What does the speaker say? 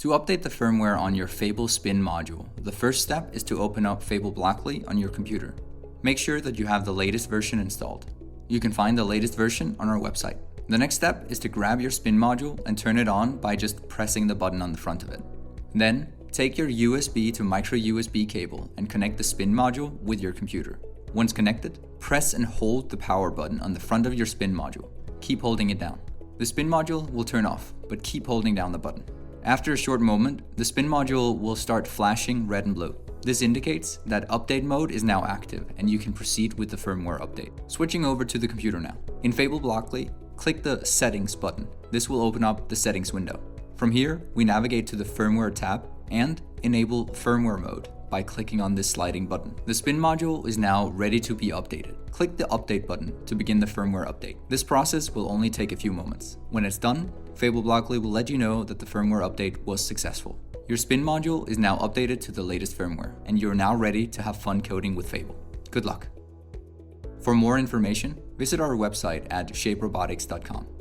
To update the firmware on your Fable Spin module, the first step is to open up Fable Blockly on your computer. Make sure that you have the latest version installed. You can find the latest version on our website. The next step is to grab your Spin module and turn it on by just pressing the button on the front of it. Then, take your USB to micro USB cable and connect the Spin module with your computer. Once connected, press and hold the power button on the front of your Spin module. Keep holding it down. The Spin module will turn off, but keep holding down the button. After a short moment, the Spin module will start flashing red and blue. This indicates that update mode is now active and you can proceed with the firmware update. Switching over to the computer now. In Fable Blockly, click the Settings button. This will open up the settings window. From here, we navigate to the Firmware tab and enable firmware mode by clicking on this sliding button. The Spin module is now ready to be updated. Click the Update button to begin the firmware update. This process will only take a few moments. When it's done, Fable Blockly will let you know that the firmware update was successful. Your Spin module is now updated to the latest firmware, and you're now ready to have fun coding with Fable. Good luck! For more information, visit our website at shaperobotics.com.